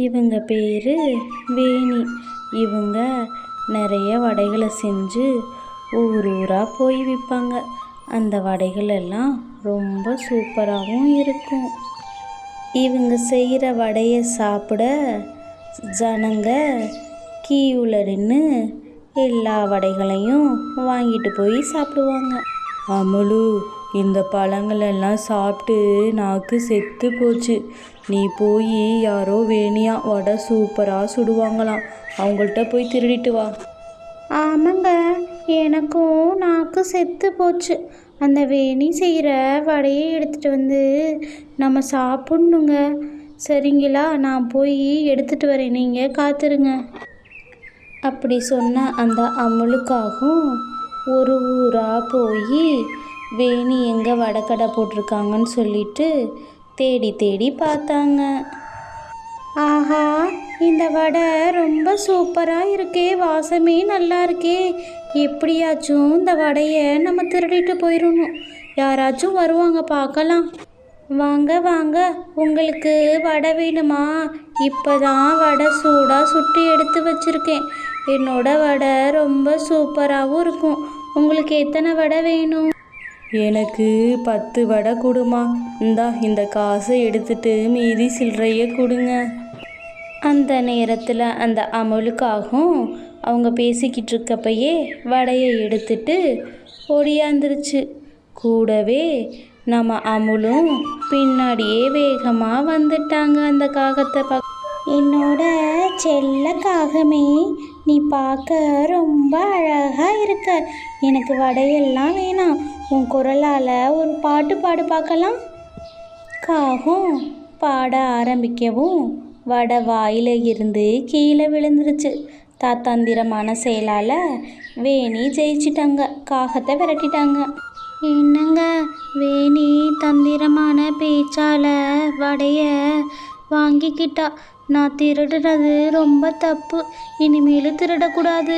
இவங்க பேர் வேணி. இவங்க நிறைய வடைகளை செஞ்சு ஊர் ஊராக போய் விற்பாங்க. அந்த வடைகள் எல்லாம் ரொம்ப சூப்பராகவும் இருக்கும். இவங்க செய்கிற வடையை சாப்பிட ஜனங்க கியூவில் நின்று எல்லா வடைகளையும் வாங்கிட்டு போய் சாப்பிடுவாங்க. அமுலு, இந்த பழங்களெல்லாம் சாப்பிட்டு நாக்கு செத்து போச்சு. நீ போய் யாரோ வேணியா வடை சூப்பராக சுடுவாங்களாம், அவங்கள்ட்ட போய் திருடிட்டு வா. ஆமாங்க, எனக்கும் நாக்கு செத்து போச்சு. அந்த வேணி செய்கிற வடையை எடுத்துகிட்டு வந்து நம்ம சாப்பிட்ணுங்க. சரிங்களா, நான் போய் எடுத்துகிட்டு வரேன், நீங்கள் காத்துருங்க. அப்படி சொன்ன அந்த அமுலுக்காகவும் ஒரு ஊராக போய் வேணி எங்கே வடைக்கடை போட்டிருக்காங்கன்னு சொல்லிட்டு தேடி தேடி பார்த்தாங்க. ஆஹா, இந்த வடை ரொம்ப சூப்பராக இருக்கே, வாசமே நல்லா இருக்கே. எப்படியாச்சும் இந்த வடையை நம்ம திருடிட்டு போயிடணும். யாராச்சும் வருவாங்க, பார்க்கலாம். வாங்க வாங்க, உங்களுக்கு வடை வேணுமா? இப்போ தான் வடை சூடாக சுட்டு எடுத்து வச்சுருக்கேன். என்னோட வடை ரொம்ப சூப்பராகவும் இருக்கும். உங்களுக்கு எத்தனை வடை வேணும்? எனக்கு 10 வடை கொடுமா. இந்த காசை எடுத்துட்டு மீதி சில்லறையை கொடுங்க. அந்த நேரத்தில் அந்த அமுலுக்காகவும் அவங்க பேசிக்கிட்டு இருக்கப்பயே வடையை எடுத்துட்டு ஓடியாந்துருச்சு. கூடவே நம்ம அமுலும் பின்னாடியே வேகமாக வந்துட்டாங்க. அந்த காகத்தை என்னோட செல்ல காகமே, நீ பார்க்க ரொம்ப அழகாக இருக்க. எனக்கு வடையெல்லாம் வேணாம். உன் குரலால் ஒரு பாட்டு பாடு பார்க்கலாம். காகம் பாட ஆரம்பிக்கவும் வடை வாயில் இருந்து கீழே விழுந்துருச்சு. தாத்தாந்திரமான செயலால் வேணி ஜெயிச்சிட்டாங்க, காகத்தை விரட்டிட்டாங்க. என்னங்க, வேணி தந்திரமான பேச்சால் வடைய வாங்கிக்கிட்டா. நான் திருடுறது ரொம்ப தப்பு. இனிமேலும் திருடக்கூடாது.